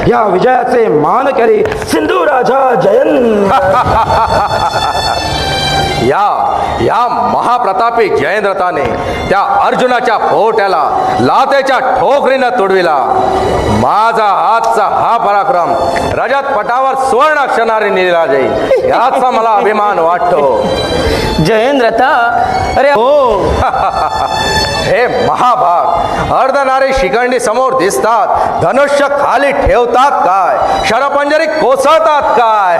या विजयाचे मान करी सिंधू राजा जयंत. या महाप्रतापी जयेंद्रताने त्या अर्जुनाच्या पोट्याला लातेच्या ठोकरीनं तुडविला. माझा हातचा हा पराक्रम रजत पटावर सुवर्ण अक्षराने लिहिला जाईल याचा मला अभिमान वाटतो. जयेंद्रता, अरे हो. हे महाभाग, अर्धनारी शिखंडी समोर दिसतात, धनुष्य खाली ठेवतात काय, शरपंजरी कोसळतात काय.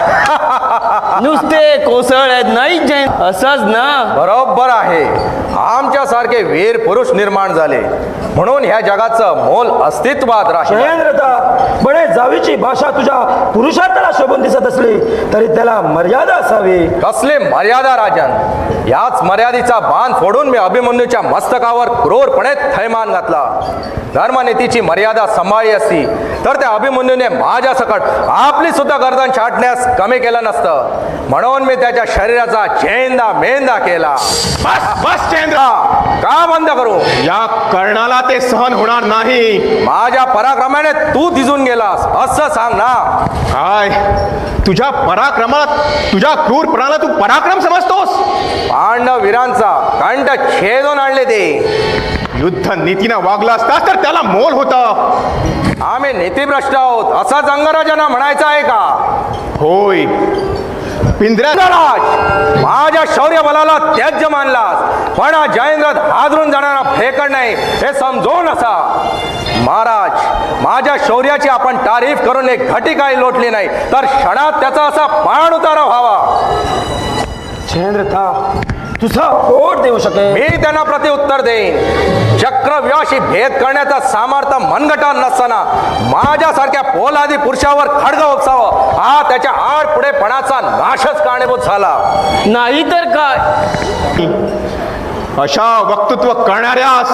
नुसते कोसळत नाही जयंत, असंच ना. बरोबर आहे. आमच्यासारखे वीर पुरुष निर्माण झाले म्हणून ह्या जगाचं मोल अस्तित्वात राहील. जयेंद्रता, बडे जावीची भाषा तुझ्या पुरुषार्थाला शोभून दिसत असली तरी त्याला मर्यादा असावी. कसली मर्यादा राजन? याच मर्यादेचा बाण फोडून मी अभिमन्यूच्या मस्तकावर क्रूरपणे थैमान घातला. धर्मनीतीची मर्यादा सांभाळली असती तर त्या अभिमन्यूने माझ्या सकट आपली सुद्धा गर्दन छाटण्यास कमी केलं नसतं. म्हणून मी त्याच्या शरीराचा चेंदा मेंदा केला. बस बस जयेंद्र, का बंद करू? या कर्णाला ते सहन होणार नाही. माझ्या पराक्रमाने तू दिसून गेलास असं सांग ना. काय तुझ्या पराक्रमात, तुझ्या क्रूरपणाला तू पराक्रम समजतोस? पांडव वीरांचा कंठ छेदून आणले ते. युद्ध नीतीनं वागला असतास तर त्याला मोल होतं. आम्ही नीतिभ्रष्ट आहोत असा जंगराजांना म्हणायचं आहे का? होय, पिंजऱ्यात राज, माझ्या शौर्य बलाला त्याज्य मानलास, पण हा जयेंद्र हादरून जाणारा फेकड नाही हे समजून असा. महाराज, माझ्या शौर्याची आपण तारीफ करून एक घटी काही लोटली नाही तर क्षणात त्याचा असा पाण उतारा व्हावा. जयेंद्रता, तुझा पोट देऊ शकेल. मी त्यांना प्रत्युत्तर देईन. चक्रव्यूहाशी भेद करण्याचा सामर्थ्य मनगटात नसताना माझ्यासारख्या पोलादी पुरुषावर खड्ग उपसावं हा त्याच्या आडपुढेपणाचा नाशच कारणीभूत झाला. नाही तर काय. अशा वक्तृत्व करणाऱ्यास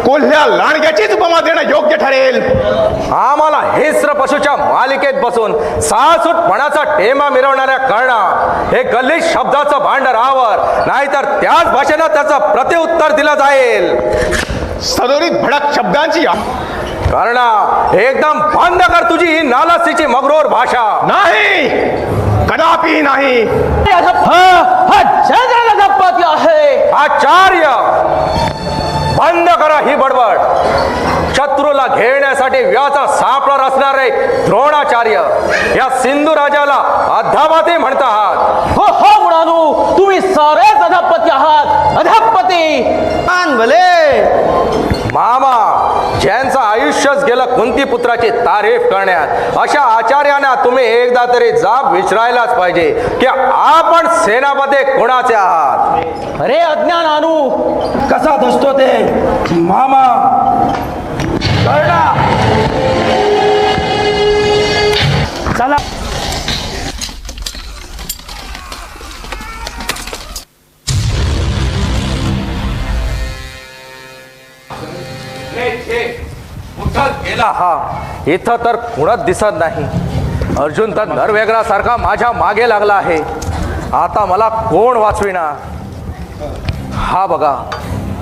कोल्ह्या लांडग्याचीच उपमा देणं योग्य ठरेल. आम्हाला हेस्र पशुच्या मालिकेत बसून सासूटपणाचा टेमा मिरवणाऱ्या कर्णा, हे गल्लीत शब्दाचं भांड राहावर, नाहीतर त्याच भाषेनं त्याचं प्रत्युत्तर दिलं जाईल. सदोरीत भडक शब्दांची कर्णा, एकदम बंद कर तुझी ही नालस्तीची मगरूर भाषा. नाही, कदापि नाही. हा जयेंद्र धप्पती आहे. आचार्य, बंद करा ही बडबड. शत्रूला घेण्यासाठी व्याचा सापळा रचणारे द्रोणाचार्य या सिंधू राजाला अधापती म्हणता आहात. हो हो मुलांनो, तुम्ही सारेच अधपती आहात. अधपती भले. मामा, ज्यांचं आयुष्यच गेलं कुंतीपुत्राची तारीफ करण्यात, अशा आचार्यांना तुम्ही एकदा तरी जाब विचारायलाच पाहिजे की आपण सेनापती कोणाचे आहात. अरे अज्ञान आणू. कसा धसतो ते मामा. कर्णा, चला. गेला हा, इथं तर कुणच दिसत नाही. अर्जुन तर नरवेगरासारखा माझ्या मागे लागला आहे. आता मला कोण वाचविना? हा बघा,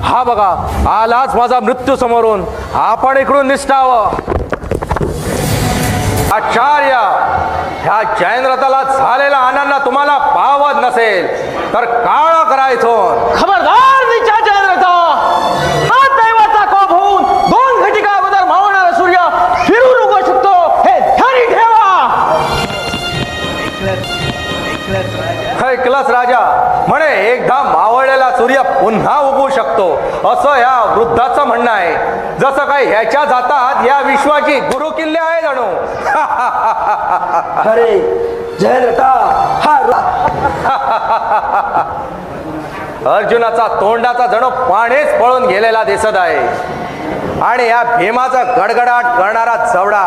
हा बघा, आलाच माझा मृत्यू समोरून. आपण इकडून निष्ठावं. आचार्य, ह्या जयेंद्रताला झालेला आनंद तुम्हाला पावत नसेल तर काळा करायचो. खबरदार विचार जयेंद्रता. हा दैवाचा कोप होऊन 2 घटिका अगोदर मावळणारा सूर्य फिरून उगवू शकतो हे ध्यानी ठेवा. ऐकलंच राजा, म्हणे एकदा मावळलेला सूर्य पुन्हा उगवू शकतो असं या वृद्धाचं म्हणणं आहे. जसं काही ह्याच्या जातात या विश्वाची गुरु किल्ले आहे जणू. अरे जयेंद्रता, हा अर्जुनाचा तोंडाचा जणू पाणीच पळून गेलेला दिसत आहे. आणि या भीमाचा गडगडाट करणारा चवडा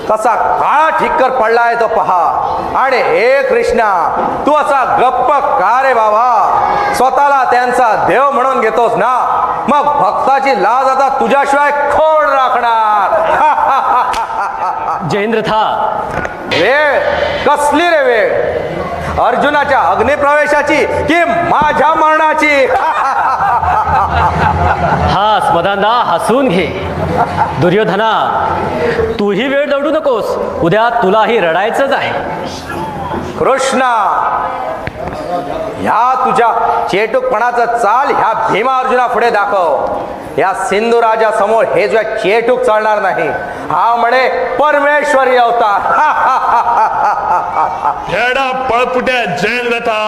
कसा काळा ठिक्कर पडला आहे तो पहा. आणि हे कृष्णा, तू असा गप्प का रे बाबा? स्वतःला त्यांचा देव म्हणून घेतोस ना, मग भक्ताची लाज आता तुझ्याशिवाय कोण राखणार? जयेंद्रथा, वेळ कसली रे वेळ? अर्जुनाच्या अग्निप्रवेशाची की माझ्या मरणाची? हास मदांदा, हसून घे. दुर्योधना, तूही वेळ दौडू नकोस. उद्या तुलाही रडायचंच आहे. कृष्णा, ह्या तुझ्या चेटूकपणाचं चाल ह्या भीमा अर्जुना पुढे दाखव. या सिंधू राजा समोर हे तुझ्या चेटूक चालणार नाही. हा म्हणे परमेश्वरी अवतार. हेडा पळपुट्या जयद्रथा,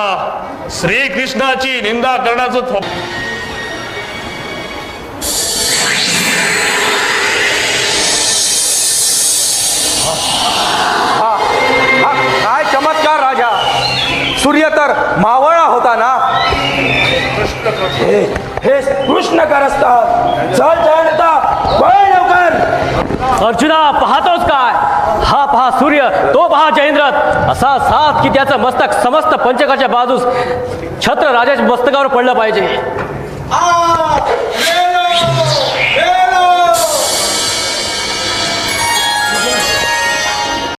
श्रीकृष्णाची निंदा करण्याचं काय चमत्कार राजा. सूर्य तर मावळा होता ना. हे कृष्ण करस्तात. चल जयंता, पळ लवकर. अर्जुना, पाहतोस काय? हा पहा सूर्य, तो पहा जयेंद्रथ. असा साथ की त्याचं मस्तक समस्त पंचकाच्या बाजूस छत्र राजाच्या मस्तकावर पडलं पाहिजे.